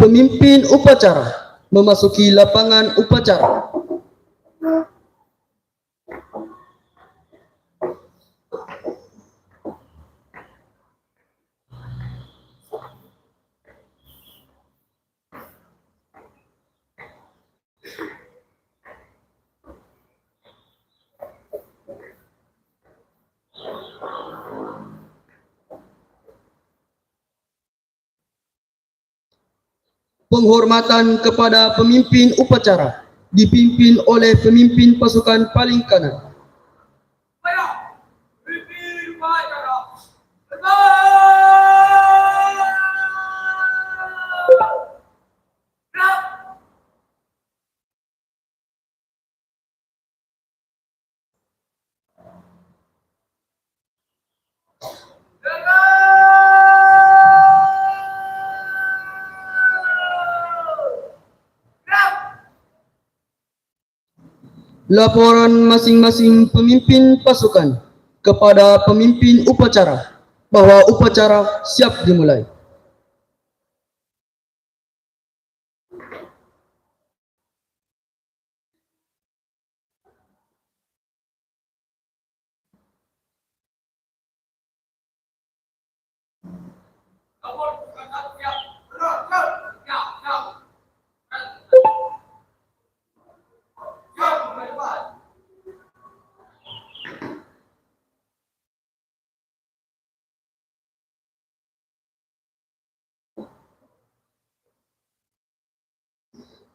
Pemimpin upacara memasuki lapangan upacara. Penghormatan kepada pemimpin upacara dipimpin oleh pemimpin pasukan paling kanan. Laporan masing-masing pemimpin pasukan kepada pemimpin upacara bahwa upacara siap dimulai.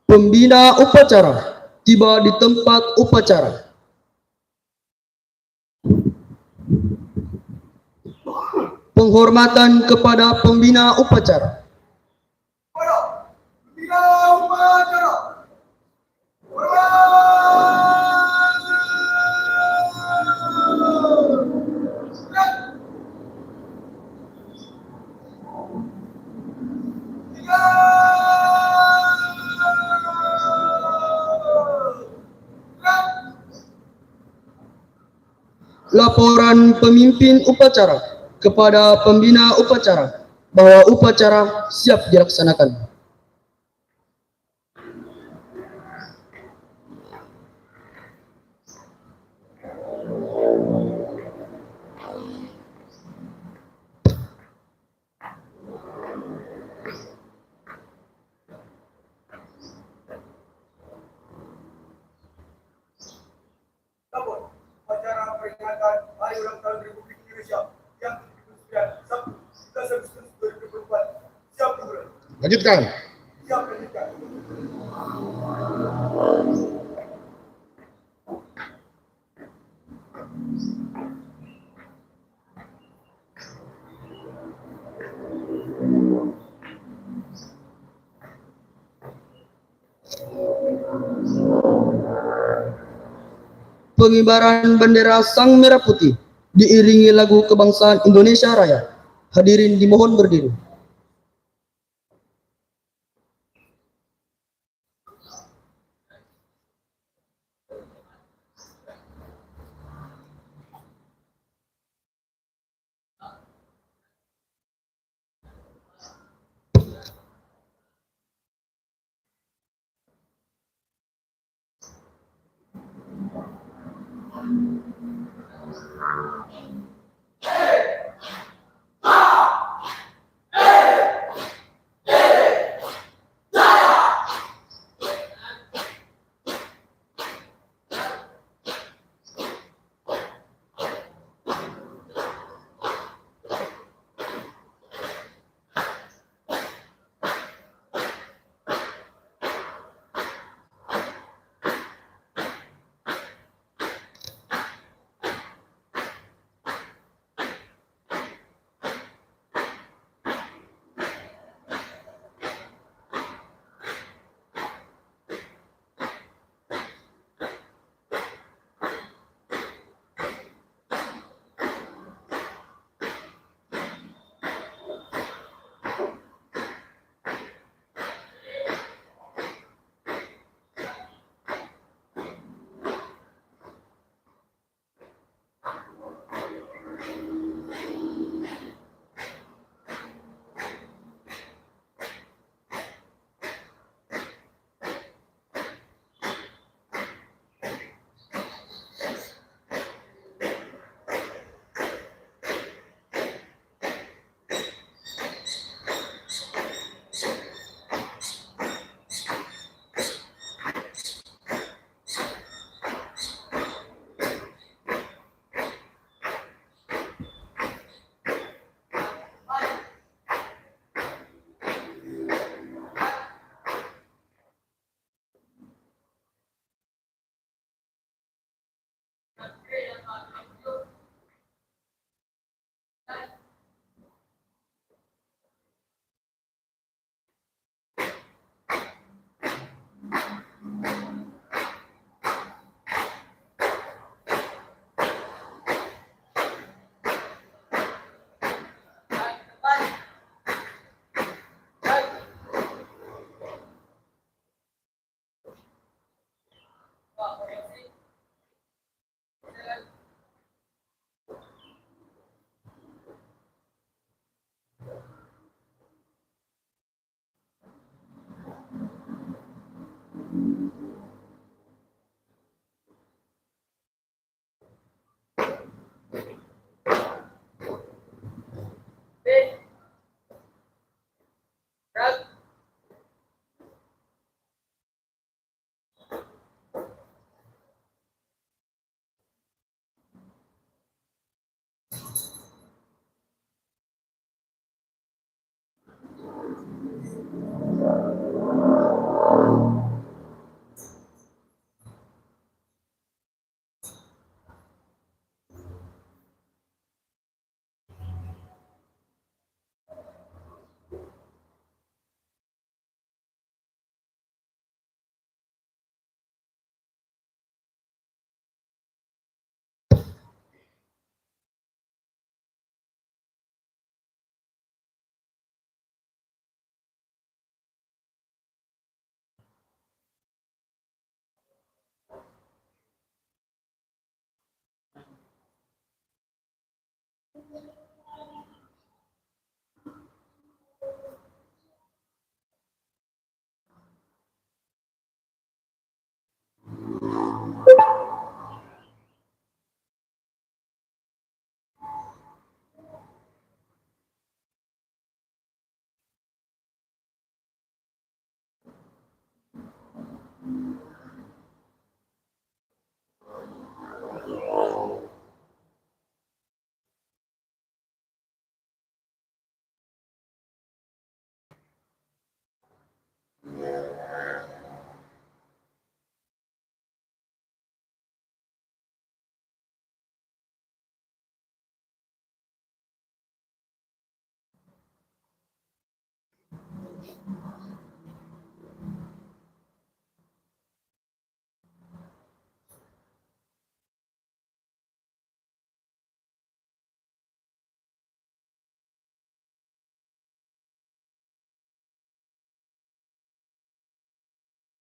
Pembina upacara tiba di tempat upacara. Penghormatan kepada pembina upacara. Laporan pemimpin upacara kepada pembina upacara bahwa upacara siap dilaksanakan. Upacara peringatan Hari Ulang Tahun Republik Indonesia yang ke-79 Sabtu 11 Agustus 2024 siap dimulai. Lanjutkan. Siap lanjutkan. Pengibaran bendera Sang Merah Putih diiringi lagu kebangsaan Indonesia Raya. Hadirin dimohon berdiri.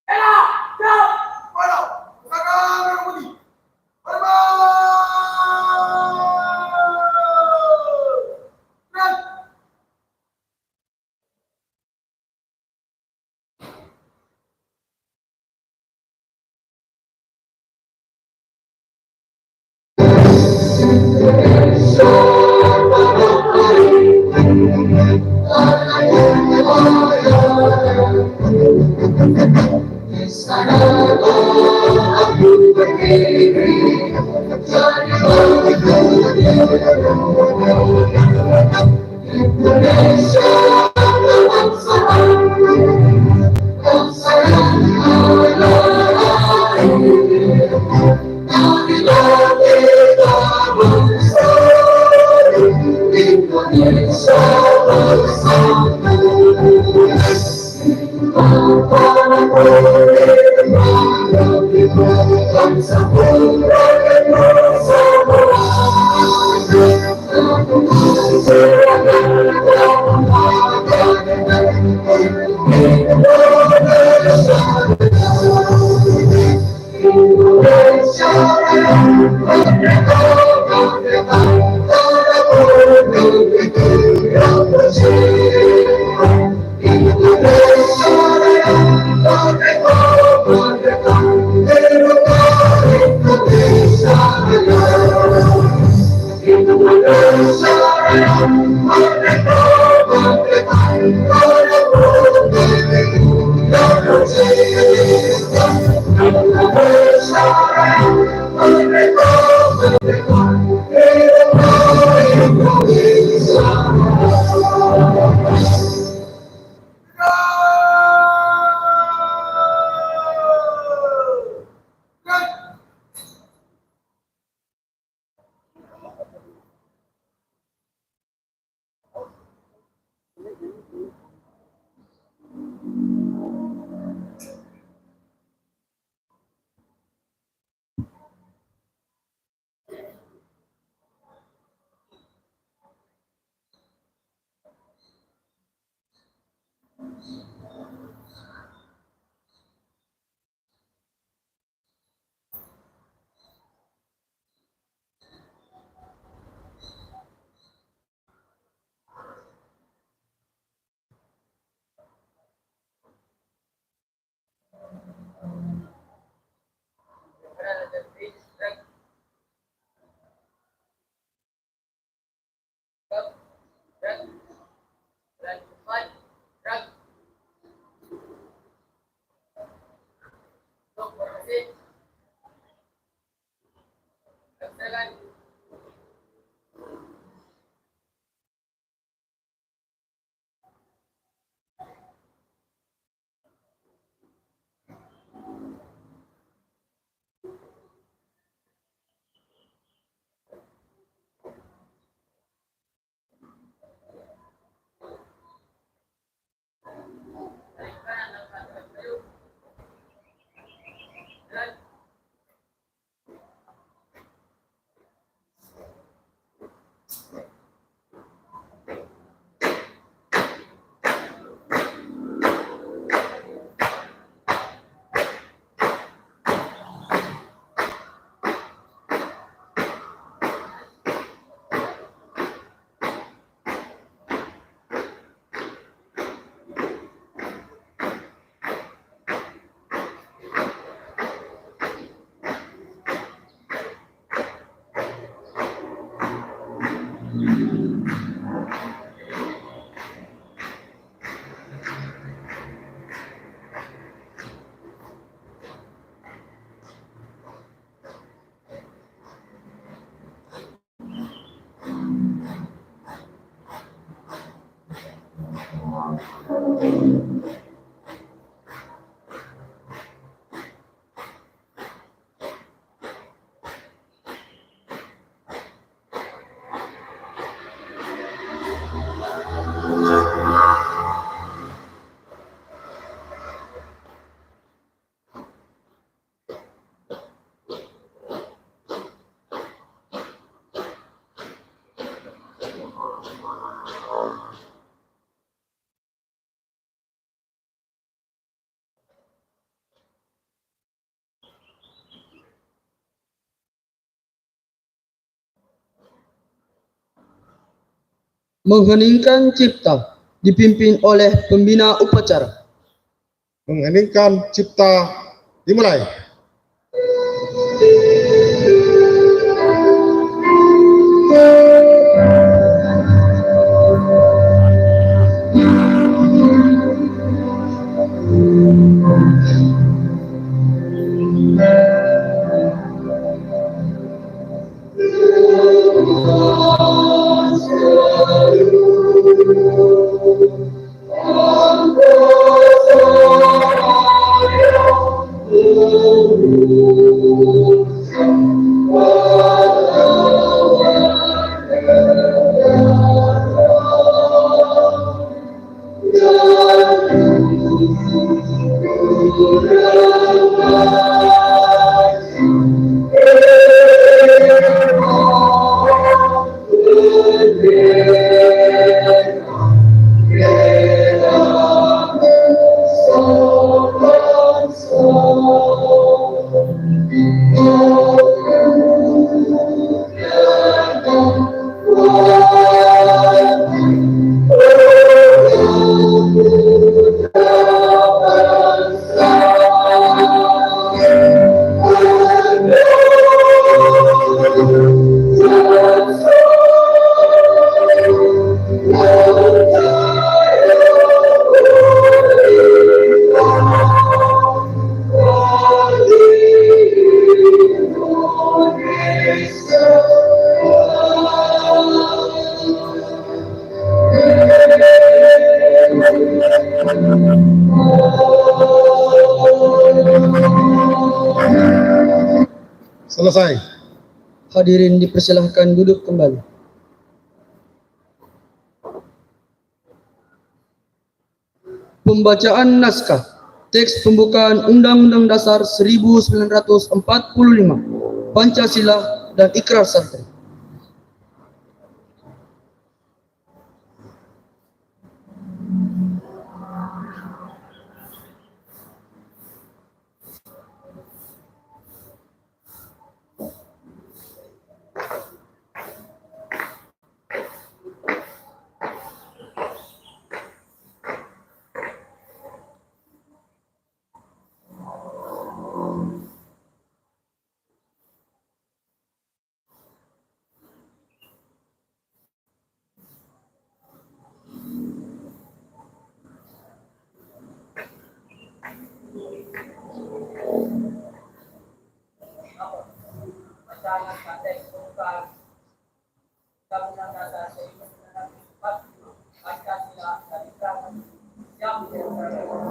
Mana? Pusaka Merah Putih. Berbang! Gerak! Gerak! Mengheningkan cipta dipimpin oleh pembina upacara. Mengheningkan cipta dimulai. Selesai. Hadirin dipersilahkan duduk kembali. Pembacaan naskah teks pembukaan Undang-Undang Dasar 1945, Pancasila dan Ikrar Santri.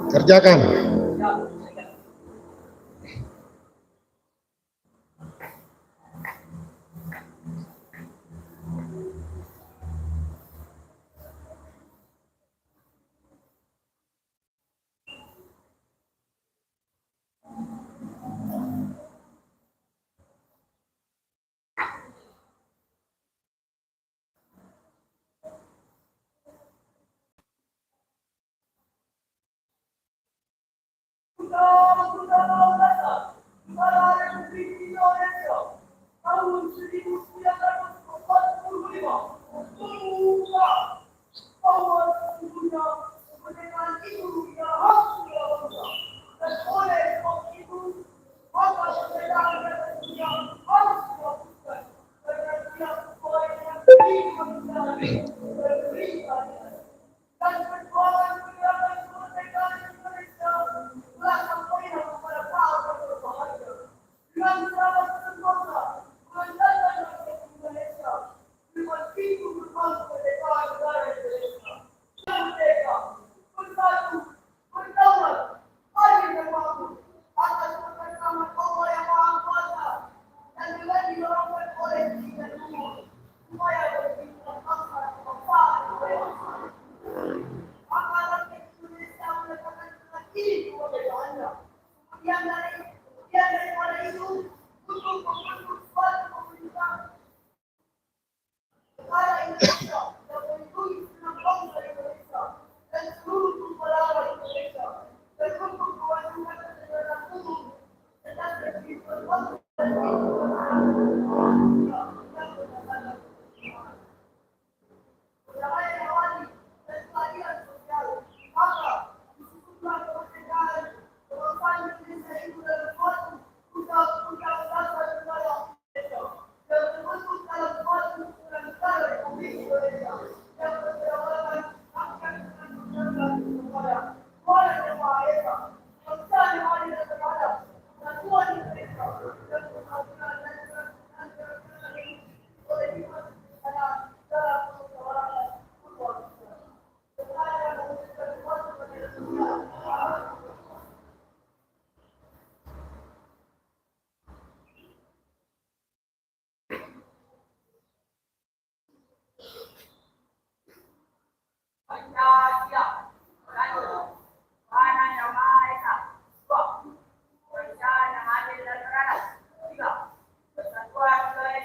Kerjakan.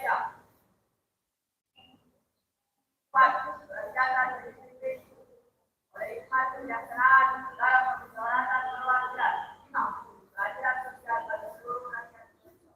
Indonesia. 4. Berencana disiplin oleh hikmat kebijaksanaan dalam perjalanan perwakilan. 5. Keadilan sosial bagi seluruh rakyat Indonesia.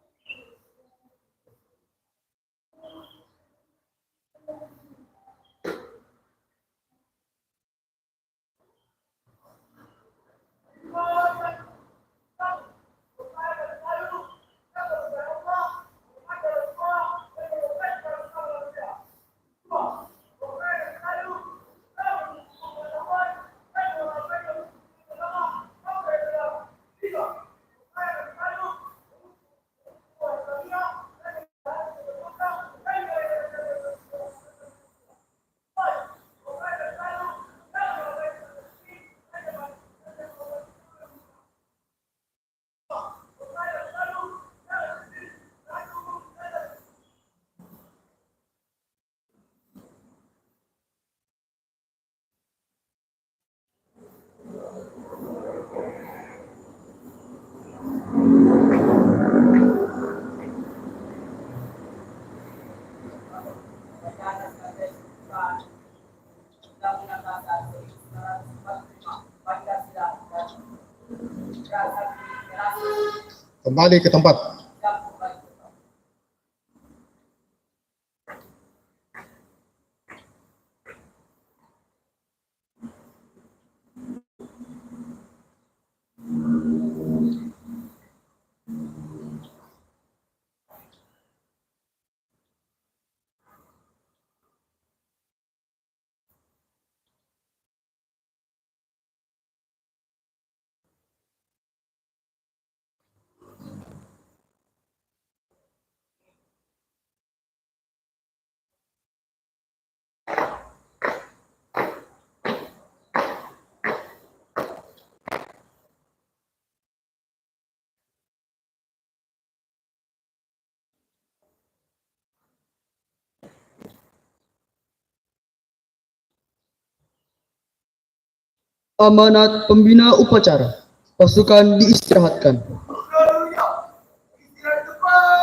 Undang-Undang Dasar 1945, Pancasila dan Dasar Demokrasi Kembali ke tempat. yang kembali. Amanat pembina upacara. Pasukan diistirahatkan. Seluruhnya istirahat cepat.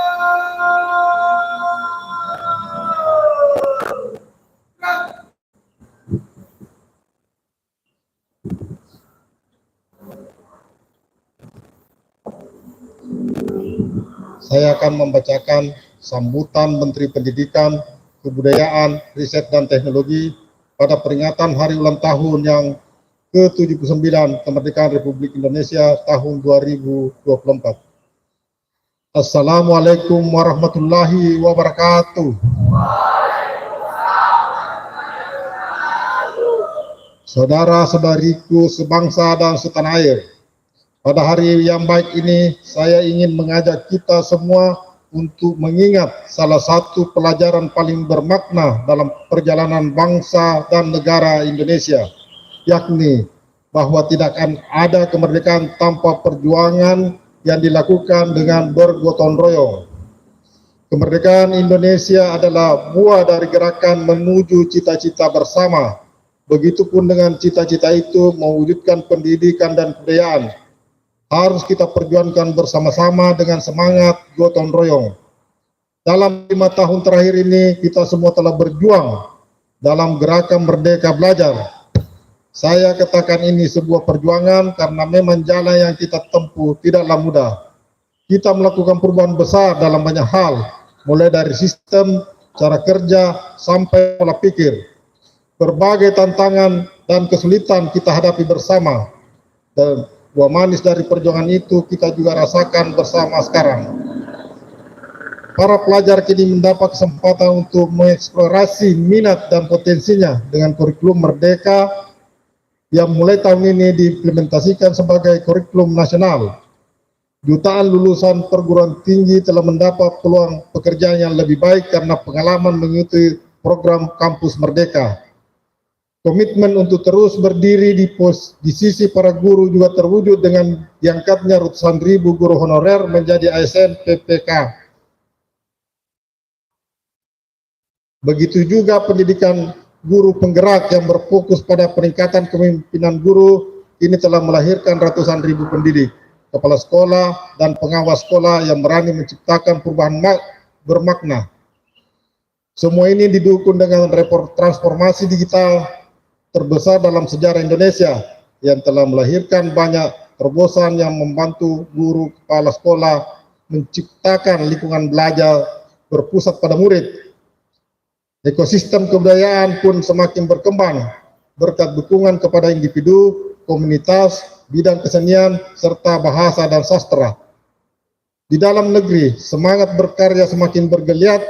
Saya akan membacakan sambutan Menteri Pendidikan, Kebudayaan, Riset dan Teknologi pada peringatan Hari Ulang Tahun yang ke-79 Kemerdekaan Republik Indonesia tahun 2024. Assalamualaikum warahmatullahi wabarakatuh. Saudara-saudariku sebangsa dan setanah air, pada hari yang baik ini saya ingin mengajak kita semua untuk mengingat salah satu pelajaran paling bermakna dalam perjalanan bangsa dan negara Indonesia, yakni bahwa tidak akan ada kemerdekaan tanpa perjuangan yang dilakukan dengan bergotong royong. Kemerdekaan Indonesia adalah buah dari gerakan menuju cita-cita bersama. Begitupun dengan cita-cita itu mewujudkan pendidikan dan kebudayaan. Harus kita perjuangkan bersama-sama dengan semangat gotong royong. Dalam 5 tahun terakhir ini kita semua telah berjuang dalam gerakan Merdeka Belajar. Saya katakan ini sebuah perjuangan karena memang jalan yang kita tempuh tidaklah mudah. Kita melakukan perubahan besar dalam banyak hal, mulai dari sistem, cara kerja, sampai pola pikir. Berbagai tantangan dan kesulitan kita hadapi bersama, dan buah manis dari perjuangan itu kita juga rasakan bersama sekarang. Para pelajar kini mendapat kesempatan untuk mengeksplorasi minat dan potensinya dengan kurikulum Merdeka yang mulai tahun ini diimplementasikan sebagai kurikulum nasional. Jutaan lulusan perguruan tinggi telah mendapat peluang pekerjaan yang lebih baik karena pengalaman mengikuti program Kampus Merdeka. Komitmen untuk terus berdiri di sisi para guru juga terwujud dengan diangkatnya ratusan ribu guru honorer menjadi ASN PPK. Begitu juga pendidikan guru penggerak yang berfokus pada peningkatan kepemimpinan guru ini telah melahirkan ratusan ribu pendidik, kepala sekolah, dan pengawas sekolah yang berani menciptakan perubahan bermakna Semua ini didukung dengan transformasi digital terbesar dalam sejarah Indonesia yang telah melahirkan banyak terobosan yang membantu guru kepala sekolah menciptakan lingkungan belajar berpusat pada murid. Ekosistem kebudayaan pun semakin berkembang berkat dukungan kepada individu, komunitas, bidang kesenian, serta bahasa dan sastra. Di dalam negeri, semangat berkarya semakin bergeliat.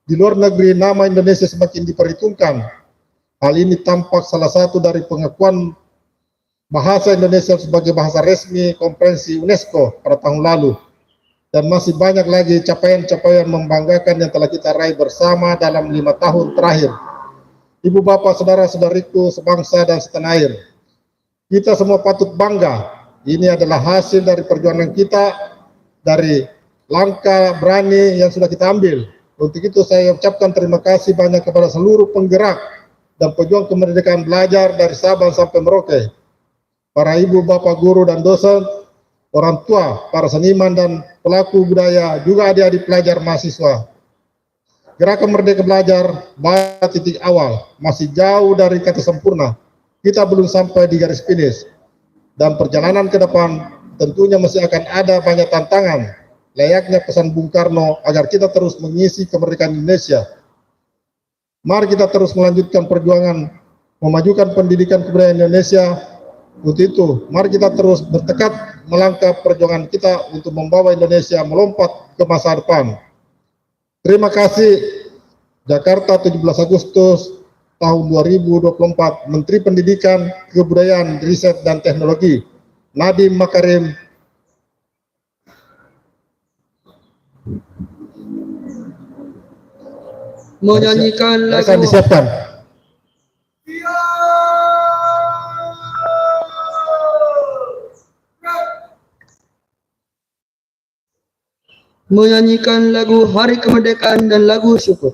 Di luar negeri, nama Indonesia semakin diperhitungkan. Hal ini tampak salah satu dari pengakuan bahasa Indonesia sebagai bahasa resmi konferensi UNESCO pada tahun lalu. Dan masih banyak lagi capaian-capaian membanggakan yang telah kita raih bersama dalam 5 tahun terakhir. Ibu bapak, saudara-saudariku sebangsa dan setanah air, kita semua patut bangga. Ini adalah hasil dari perjuangan kita, dari langkah berani yang sudah kita ambil. Untuk itu saya ucapkan terima kasih banyak kepada seluruh penggerak dan pejuang kemerdekaan belajar dari Sabang sampai Merauke, para ibu bapak guru dan dosen, orang tua, para seniman dan pelaku budaya, juga adik-adik pelajar mahasiswa. Gerakan Merdeka Belajar pada titik awal, masih jauh dari kata sempurna. Kita belum sampai di garis finish. Dan perjalanan ke depan tentunya masih akan ada banyak tantangan. Layaknya pesan Bung Karno agar kita terus mengisi kemerdekaan Indonesia. Mari kita terus melanjutkan perjuangan memajukan pendidikan kebudayaan Indonesia. Untuk itu, mari kita terus bertekad melangkah perjuangan kita untuk membawa Indonesia melompat ke masa depan. Terima kasih. Jakarta, 17 Agustus tahun 2024, Menteri Pendidikan, Kebudayaan, Riset dan Teknologi, Nadiem Makarim. Menyanyikan Akan lagu disiapkan. menyanyikan lagu Hari Kemerdekaan dan lagu syukur.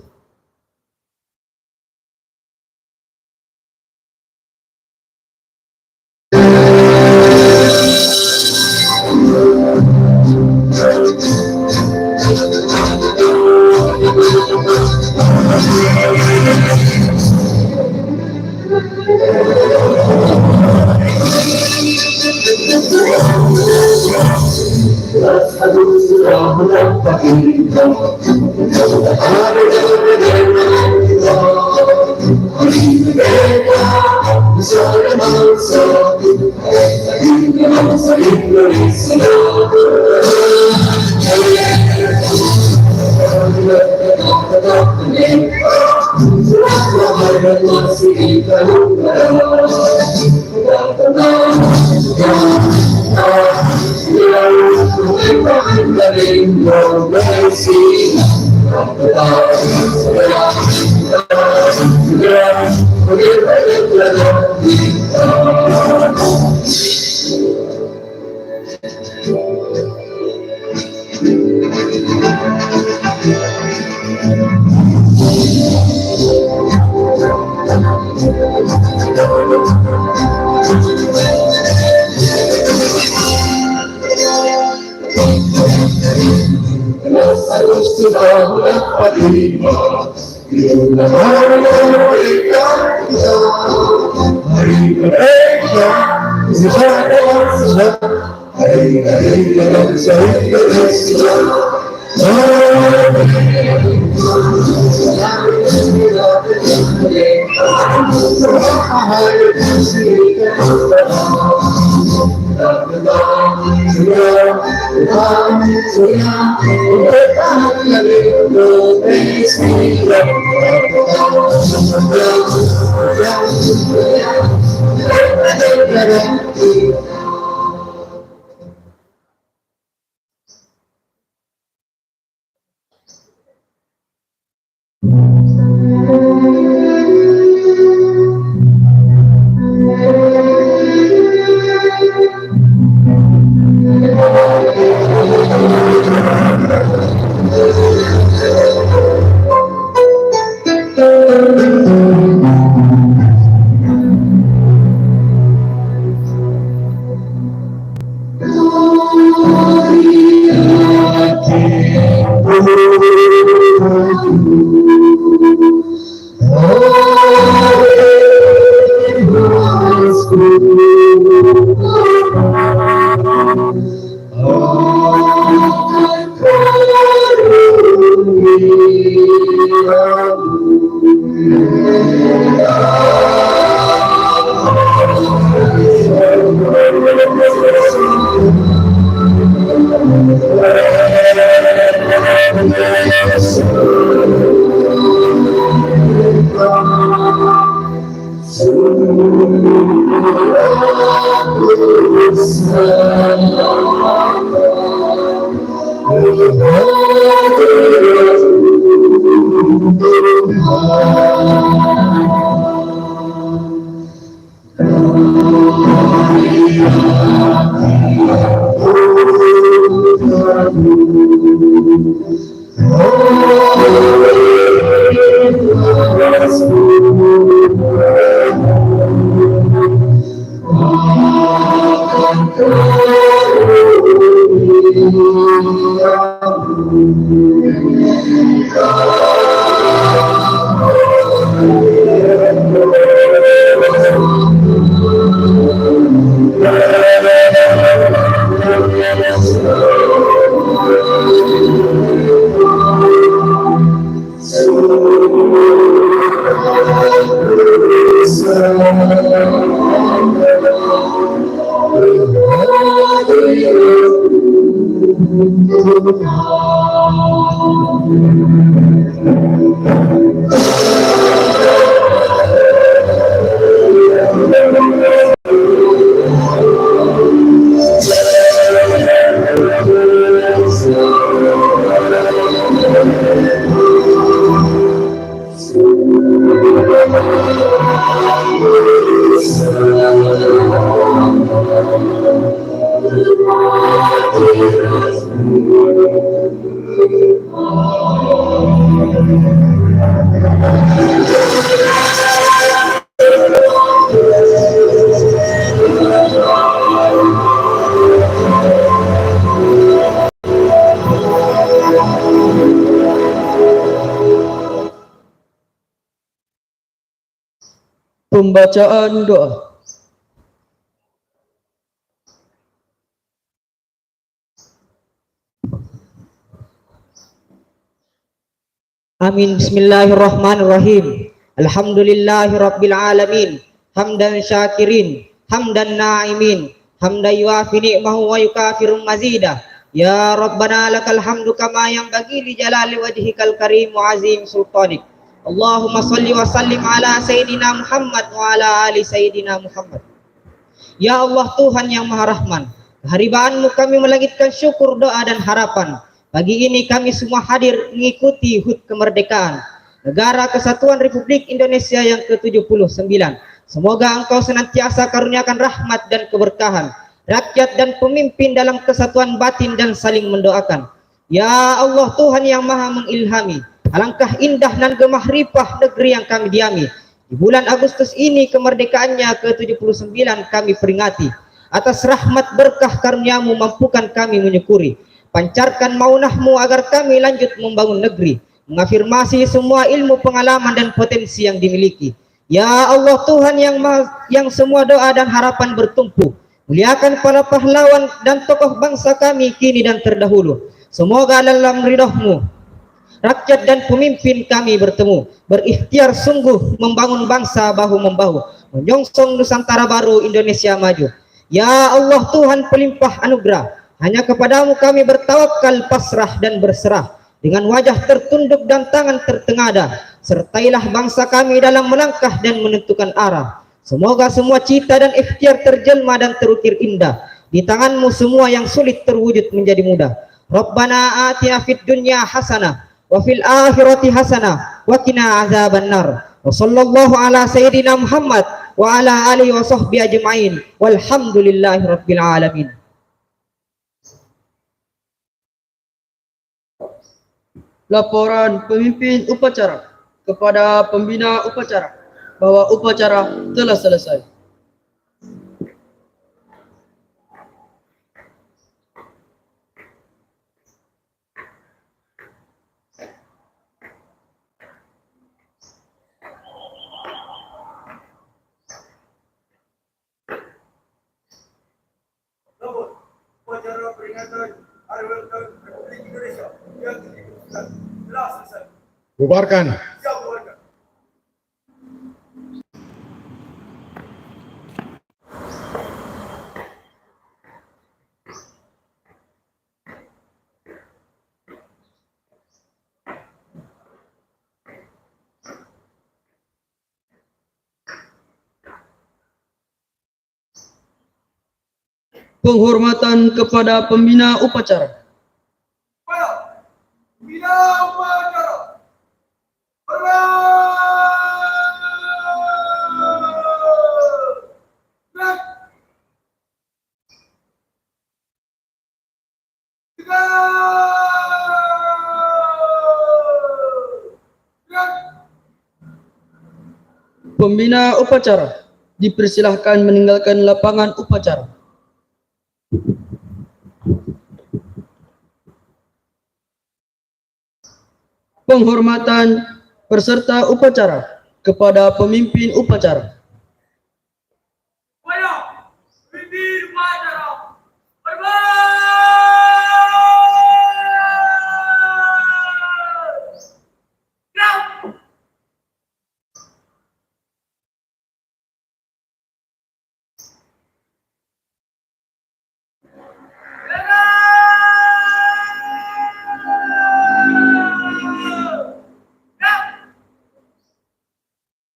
Pembacaan doa. Amin. Bismillahirrahmanirrahim. Alhamdulillahi rabbil alamin. Hamdan syakirin, hamdan na'imin, hamdan yuafi ni'mahu wa yukafiru mazidah. Ya Rabbana lakal hamdu kama yanbaghi li jalali wajhikal karim wa azim sultanik. Allahumma salli wa sallim ala sayyidina Muhammad wa ala ali sayyidina Muhammad. Ya Allah Tuhan yang Maha Rahman, keharibaanmu kami melangitkan syukur, doa dan harapan. Pagi ini kami semua hadir mengikuti HUT kemerdekaan Negara Kesatuan Republik Indonesia yang ke-79. Semoga Engkau senantiasa karuniakan rahmat dan keberkahan rakyat dan pemimpin dalam kesatuan batin dan saling mendoakan. Ya Allah Tuhan yang Maha mengilhami, alangkah indah dan gemah ripah negeri yang kami diami. Di bulan Agustus ini kemerdekaannya ke-79 kami peringati. Atas rahmat berkah karuniamu mampukan kami menyukuri. Pancarkan maunahmu agar kami lanjut membangun negeri, mengafirmasi semua ilmu, pengalaman dan potensi yang dimiliki. Ya Allah Tuhan yang semua doa dan harapan bertumpu, muliakan para pahlawan dan tokoh bangsa kami kini dan terdahulu. Semoga dalam ridhomu rakyat dan pemimpin kami bertemu, berikhtiar sungguh membangun bangsa bahu membahu, menyongsong Nusantara baru Indonesia maju. Ya Allah Tuhan pelimpah anugerah, hanya kepadamu kami bertawakal, pasrah dan berserah. Dengan wajah tertunduk dan tangan tertengadah, sertailah bangsa kami dalam melangkah dan menentukan arah. Semoga semua cita dan ikhtiar terjelma dan terukir indah. Di tanganmu semua yang sulit terwujud menjadi mudah. Rabbana atina fid dunya hasanah wa fil akhirati hasanah wa qina azabannar. Wa sallallahu ala sayyidina Muhammad wa ala alihi wa sahbihi ajma'in. Walhamdulillahi rabbil alamin. Laporan pemimpin upacara kepada pembina upacara bahwa upacara telah selesai. Namun, upacara peringatan Hari Ulang Tahun Republik Indonesia yang ke-79 telah selesai. Bubarkan. Siap bubarkan. Penghormatan kepada pembina upacara. Pada bina upacara. Hormat. Gerak. Gerak. Pembina upacara dipersilahkan meninggalkan lapangan upacara. Penghormatan peserta upacara kepada pemimpin upacara. Pada pemimpin upacara. Hormat. Gerak.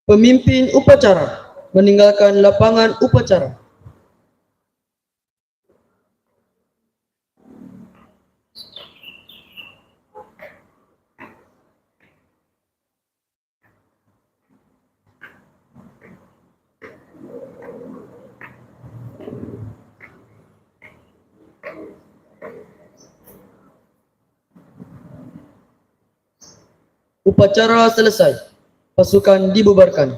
Pemimpin upacara meninggalkan lapangan upacara. Upacara selesai. Pasukan dibubarkan.